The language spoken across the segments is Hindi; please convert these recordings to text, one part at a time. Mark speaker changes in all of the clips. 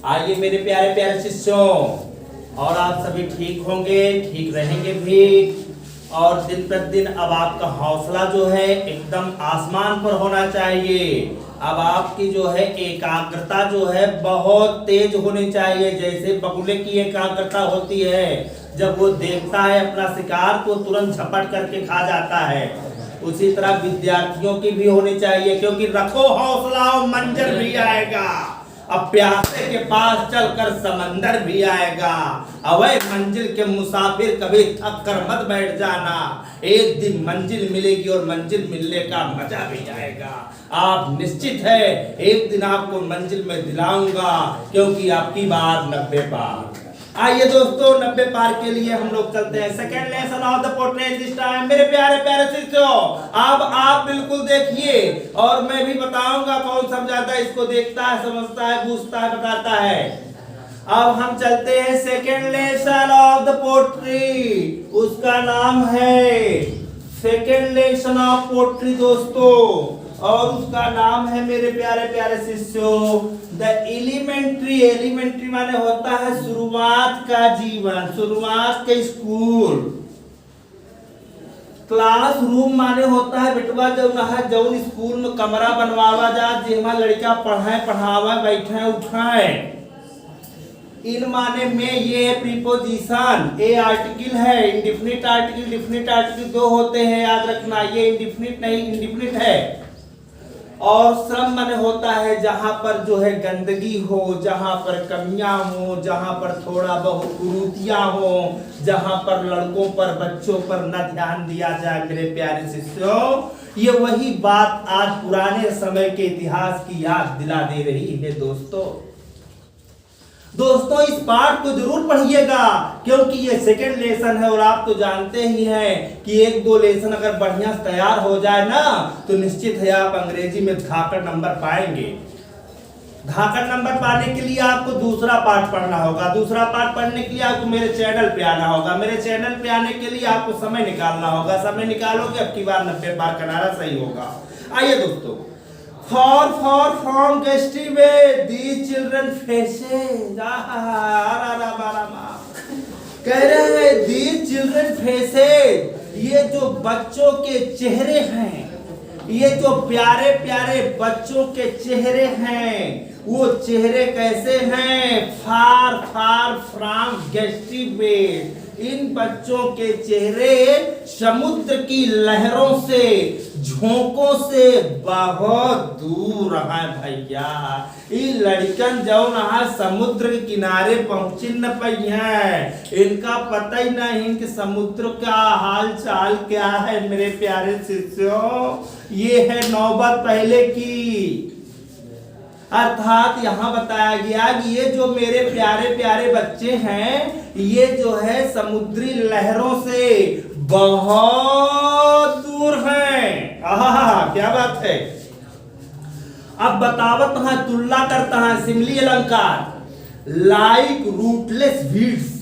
Speaker 1: आइए मेरे प्यारे प्यारे शिष्यों, और आप सभी ठीक होंगे, ठीक रहेंगे भी। और दिन प्रतिदिन अब आपका हौसला जो है एकदम आसमान पर होना चाहिए। अब आपकी जो है एकाग्रता जो है बहुत तेज होनी चाहिए। जैसे बगुले की एकाग्रता होती है, जब वो देखता है अपना शिकार तो तुरंत झपट करके खा जाता है, उसी तरह विद्यार्थियों की भी होनी चाहिए। क्योंकि रखो हौसला और मंजर भी आएगा। अब प्यासे के पास चलकर समंदर भी आएगा। अवै मंजिल के मुसाफिर कभी थक कर मत बैठ जाना, एक दिन मंजिल मिलेगी और मंजिल मिलने का मजा भी आएगा। आप निश्चित है एक दिन आपको मंजिल में दिलाऊंगा, क्योंकि आपकी बार 90 पार। आइए दोस्तों, 90 पार के लिए हम लोग चलते हैं। Second lesson of the portrait this time. मेरे प्यारे प्यारे शिष्यों, अब आप बिल्कुल देखिए और मैं भी बताऊंगा कौन समझाता है, इसको देखता है, समझता है, पूछता है, बताता है। अब हम चलते हैं second lesson of the poetry, उसका नाम है सेकेंड लेसन ऑफ पोट्री दोस्तों, और उसका नाम है मेरे प्यारे प्यारे शिष्यों द एलिमेंट्री। एलिमेंट्री माने होता है शुरुआत का जीवन, शुरुआत के स्कूल। क्लास रूम माने होता है बेटवा जौन स्कूल में कमरा बनवावा जा, जेमा लड़का पढ़ाए पढ़ावा बैठे उठाए। इन माने में ये प्रीपोजिशन, ए आर्टिकल है, इंडेफिनिट आर्टिकल, डेफिनिट आर्टिकल दो होते हैं, याद रखना। ये इंडेफिनिट नहीं इंडेफिनिट है। और श्रम माने होता है जहां पर जो है गंदगी हो, जहां पर कमियां हो, जहां पर थोड़ा बहुत कुरीतियां हो, जहां पर लड़कों पर बच्चों पर न ध्यान दिया जाए। मेरे प्यारे शिष्यों, ये वही बात आज पुराने समय के इतिहास की याद दिला दे रही है दोस्तों इस पाठ को जरूर पढ़िएगा, क्योंकि ये सेकंड लेसन है और आप तो जानते ही हैं कि एक दो लेसन अगर बढ़िया तैयार हो जाए ना, तो निश्चित है आप अंग्रेजी में धाकड़ नंबर पाएंगे। धाकड़ नंबर पाने के लिए आपको दूसरा पाठ पढ़ना होगा। दूसरा पाठ पढ़ने के लिए आपको मेरे चैनल पे आना होगा। मेरे चैनल पे आने के लिए आपको समय निकालना होगा। समय निकालोगे अब की बार 90 पार कराना सही होगा। आइए दोस्तों, from Gesti way these children faces, कह रहे हैं these children faces, ये जो बच्चों के चेहरे हैं, ये जो प्यारे प्यारे बच्चों के चेहरे हैं, वो चेहरे कैसे हैं? फार फार फ्रॉम गेस्टी वे, इन बच्चों के चेहरे समुद्र की लहरों से, झोंकों से बहुत दूर है भैया। ये लड़कन जो ना समुद्र के किनारे पहुंची न पाई है, इनका पता ही नहीं कि समुद्र का हाल चाल क्या है। मेरे प्यारे शिष्यों, ये है नौबत पहले की। अर्थात यहाँ बताया गया कि ये जो मेरे प्यारे प्यारे बच्चे हैं, ये जो है समुद्री लहरों से बहुत दूर हैं। आहा, क्या बात है। अब बतावत है, तुलना करता है सिमली अलंकार, लाइक रूटलेस वीड्स,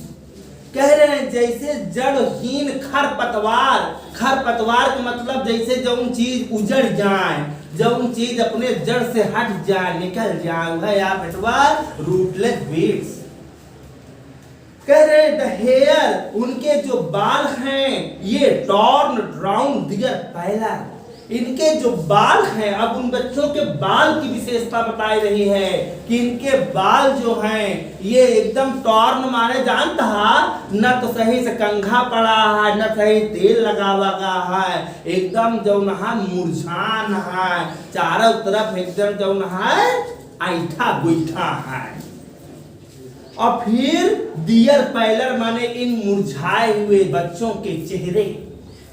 Speaker 1: कह रहे हैं जैसे जड़हीन खरपतवार। खरपतवार का मतलब जैसे जौन चीज उजड़ जाए, जौन चीज अपने जड़ से हट जाए, निकल जाए, या बेटवार रूटलेस वीड्स। कह रहे द हेयर, उनके जो बाल हैं ये टॉर्न राउंड दियर पैलर, इनके जो बाल हैं, अब उन बच्चों के बाल की विशेषता बताई रही है कि इनके बाल जो हैं ये एकदम टॉर्न माने जानता है, न तो सही से कंघा पड़ा है, न सही तेल लगावा गया है, एकदम जो नहा मुरझान है, चारों तरफ एकदम जो नहा ऐठा गुइठा है। और फिर डियर पैलर माने इन मुरझाए हुए बच्चों के चेहरे,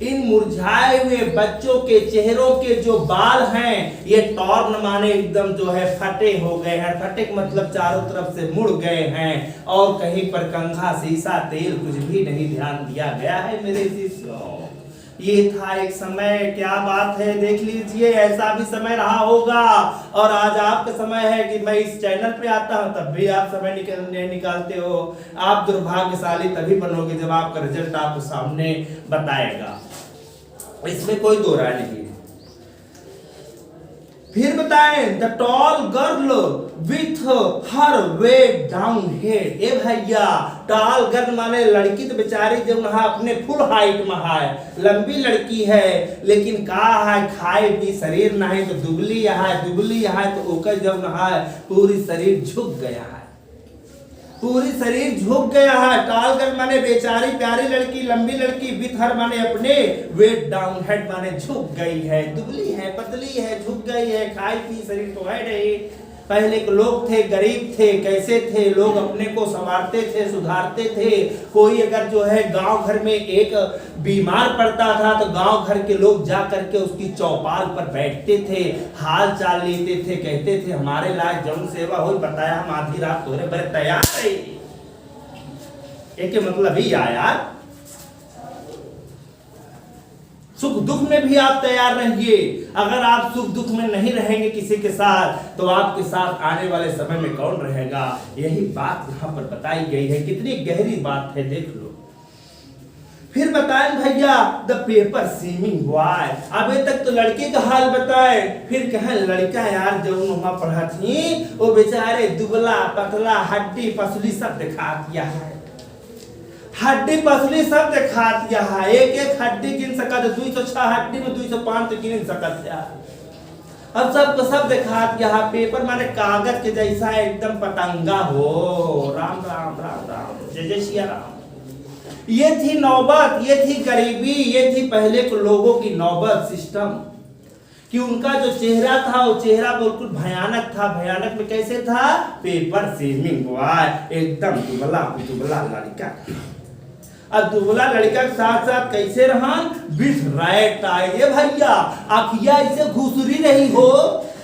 Speaker 1: इन मुरझाए हुए बच्चों के चेहरों के जो बाल हैं ये टॉर्न माने एकदम जो है फटे हो गए हैं। फटे मतलब चारों तरफ से मुड़ गए हैं, और कहीं पर कंघा शीशा तेल कुछ भी नहीं ध्यान दिया गया है। मेरे शिष्यों, ये था एक समय, क्या बात है, देख लीजिए ऐसा भी समय रहा होगा। और आज आपका समय है कि मैं इस चैनल पे आता हूं, तब भी आप समय निकालते हो। आप दुर्भाग्यशाली तभी बनोगे जब आपका रिजल्ट आपको सामने बताएगा, इसमें कोई दो राय नहीं है। फिर बताएं the tall girl with her wet down head. ए भैया टॉल गर्ल माने लड़की तो बेचारी जब नहा अपने फुल हाइट में है, लंबी लड़की है, लेकिन का है खाए भी शरीर ना है तो दुबली है तो ओकर जब नहा पूरी शरीर झुक गया है, पूरी शरीर झुक गया है। टॉल गर्ल माने बेचारी प्यारी लड़की, लंबी लड़की, विथ हर माने अपने, वेट डाउन हेड माने झुक गई है, दुबली है, पतली है, झुक गई है, खाई पी शरीर तो है नहीं। पहले के लोग थे, गरीब थे, कैसे थे लोग, अपने को संवारते थे, सुधारते थे। कोई अगर जो है गांव घर में एक बीमार पड़ता था तो गांव घर के लोग जा करके उसकी चौपाल पर बैठते थे, हाल चाल लेते थे, कहते थे हमारे लायक जौन सेवा हो बताया हम आधी रात तोरे बड़े तैयार रही। एक मतलब ही आया, सुख दुख में भी आप तैयार रहिए। अगर आप सुख दुख में नहीं रहेंगे किसी के साथ तो आपके साथ आने वाले समय में कौन रहेगा। यही बात यहाँ पर बताई गई है, कितनी गहरी बात है देख लो। फिर बताएं भैया द पेपर सीमिंग बॉय। अभी तक तो लड़के का हाल बताए, फिर कहें लड़का यार जो वहां पढ़ा थी वो बेचारे दुबला पतला हड्डी पसली सब दिखा दिया है, हड्डी पसली सब दिखा दिया है। एक एक हड्डी गिन सकत, 206 हड्डी में 205 तो गिन सकत है। अब सब को सब दिखा दिया है। पेपर माने कागज के जैसा एकदम पतंगा हो। राम राम राम राम, जय जय सिया राम। ये थी नौबत, ये थी गरीबी, ये थी पहले के लोगों की नौबत सिस्टम, कि उनका जो चेहरा था वो चेहरा बिल्कुल भयानक था। भयानक में कैसे था, पेपर सीमिंग बॉय, एकदम दुबला दुबला लड़का। अब दुबला लड़का के साथ साथ कैसे रहा, विथ राइट आई। ये भैया आखिया ऐसे घुसरी रही हो,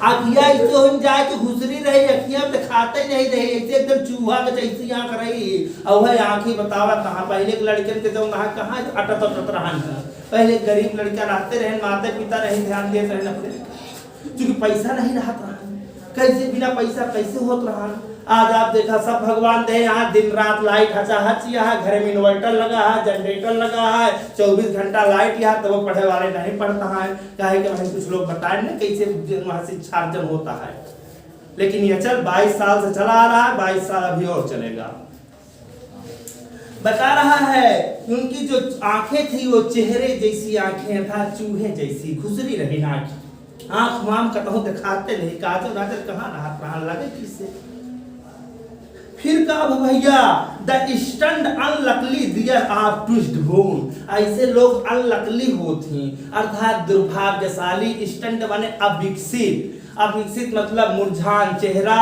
Speaker 1: आखिया ऐसे हो जाए तो घुसरी रही, अखियां तो खाते नहीं रही, ऐसे एकदम चूहा के जैसी आंख रही। और वह आंखें बतावा कहाँ, पहले के लड़के के जब कहाँ अटत रहा। पहले गरीब लड़का रहते रहे, माता पिता नहीं ध्यान देते रहे अपने, क्योंकि पैसा नहीं रहता, कैसे बिना पैसा कैसे होत रहा। आज आप देखा सब भगवान दे, यहाँ दिन रात लाइट हचा हच, यहाँ घर में इन्वर्टर लगा है, जनरेटर लगा है, 24 घंटा लाइट, यहाँ तो वो पढ़े वाले नहीं पढ़ता है। कहे कि भाई कुछ लोग बताए ना कैसे वहां से चार्जर होता है, लेकिन ये चल 22 साल से चला आ रहा है, 22 साल अभी और चलेगा। बता रहा है उनकी जो आंखें थी वो चेहरे जैसी आंखें था, चूहे जैसी घुसरी रही आंख माम कतहु दिखाते नहीं, काजल राजल कहाँ रहा लगे किससे। फिर कहा भैया the stand unluckily there are twist bone. ऐसे लोग अनलकली होती, अर्थात दुर्भाग्यशाली। स्टंड माने अविकसित, अविकसित मतलब मुरझान चेहरा,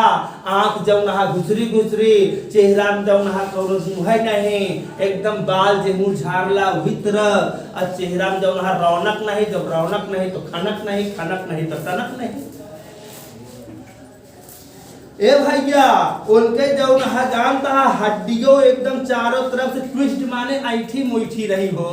Speaker 1: आंख जब नहा घुसरी घुसरी, चेहरा में जब नहा कौनो मुँह नहीं, एकदम बाल जे मुरझारला भितर, और चेहरा में जब नहा रौनक नहीं, जब रौनक नहीं तो खनक नहीं, खनक नहीं तो तनक नहीं। ए भैया उनके जो जानता हड्डियों एकदम चारों तरफ से ट्विस्ट माने ऐठी मुठी रही हो,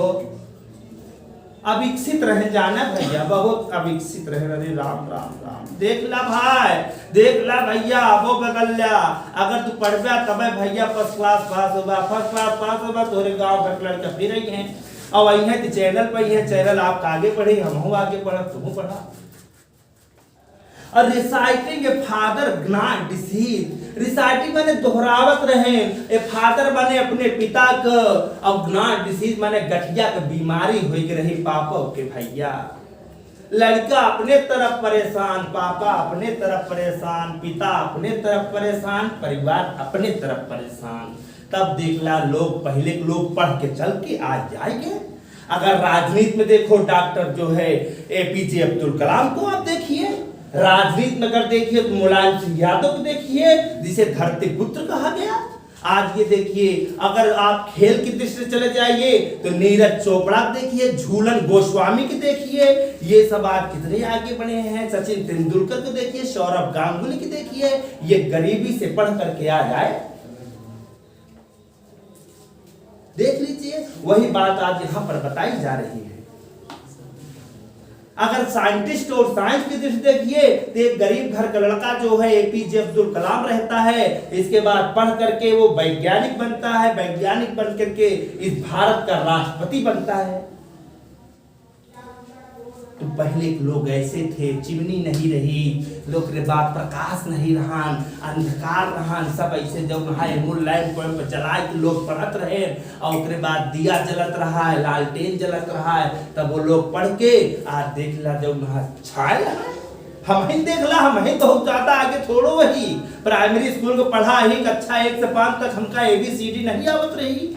Speaker 1: अविकसित रहे जाना भैया, बहुत अविकसित रहे। अरे राम राम राम, देख ला भाई, देख ला भैया, वो बगल ला। अगर तू पढ़बा तब भैया फर्स्ट क्लास पास होगा, फर्स्ट क्लास पास होगा, तोरे गांव घर लड़का फिर रही हैं और वही है चैनल पर ही है, चैनल आप आगे बढ़े, हम आगे बढ़ा, तुम पढ़ा। और reciting a father gnat disease, reciting माने दोहरावत रहे, ए फादर माने अपने पिता का, और ग्नाट डिसीज माने गठिया के बीमारी हो रही पापा के भैया। लड़का अपने तरफ परेशान, पापा अपने तरफ परेशान, पिता अपने तरफ परेशान, परिवार अपने तरफ परेशान। तब देखला लोग, पहले के लोग पढ़ के चल के आज जाएंगे। अगर राजनीति में देखो डॉक्टर जो है APJ अब्दुल कलाम को आप देखिए, राजनीति में अगर देखिए तो मुलायम सिंह यादव को देखिए, जिसे धरती पुत्र कहा गया। आज ये देखिए, अगर आप खेल की दृष्टि से चले जाइए तो नीरज चोपड़ा देखिए, झूलन गोस्वामी की देखिए, ये सब आज कितने आगे बढ़े हैं। सचिन तेंदुलकर को देखिए, सौरभ गांगुली की देखिए, ये गरीबी से पढ़ करके आ जाए, देख लीजिए। वही बात आज यहाँ पर बताई जा रही है। अगर साइंटिस्ट और साइंस की दृष्टि देखिए तो एक गरीब घर का लड़का जो है APJ अब्दुल कलाम रहता है, इसके बाद पढ़ करके वो वैज्ञानिक बनता है, वैज्ञानिक बन करके इस भारत का राष्ट्रपति बनता है। तो पहले के लोग ऐसे थे, चिमनी नहीं रही, लोग के बाद प्रकाश नहीं रहान, अंधकार रहान, सब ऐसे जब नहाए मूल लैंप वैम्प जलाए के लोग पढ़त रहे, और उसके बाद दिया जलत रहा है, लालटेन जलत रहा है, तब वो लोग पढ़ के आज देख ला जब नहा छाए हम ही देख ला, हम ही बहुत ज्यादा आगे छोड़ो, वही प्राइमरी स्कूल को पढ़ा ही कक्षा 1 से 5 तक हमका ABCD नहीं आवत रही।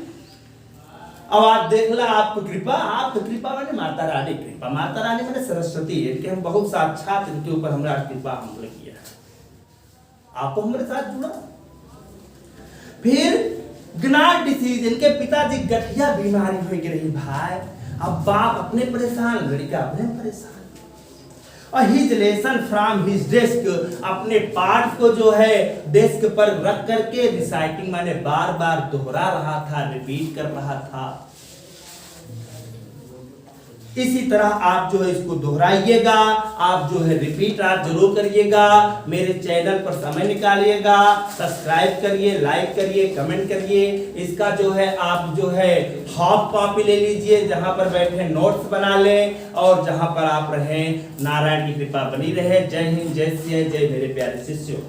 Speaker 1: अब आप देख ला आपको कृपा, आपको कृपा माने माता रानी कृपा, माता रानी माने सरस्वती है कि हम बहुत साक्षात इनके ऊपर हमरा कृपा हमने किया, आपको हमारे साथ जुड़ा। फिर ग्नाट डिसीज, इनके पिताजी गठिया बीमारी हो गई भाई, अब बाप अपने परेशान, लड़का अपने परेशान, और his lesson from his desk, अपने पाठ को जो है डेस्क पर रख करके रिसाइटिंग माने बार बार दोहरा रहा था, रिपीट कर रहा था। इसी तरह आप जो है इसको दोहराइएगा, आप जो है रिपीट आप जरूर करिएगा, मेरे चैनल पर समय निकालिएगा, सब्सक्राइब करिए, लाइक करिए, कमेंट करिए। इसका जो है आप जो है हाफ कॉपी ले लीजिए, जहां पर बैठे नोट्स बना लें, और जहां पर आप रहें, नारायण की कृपा बनी रहे। जय हिंद, जय सिया, जय मेरे प्यारे शिष्यों।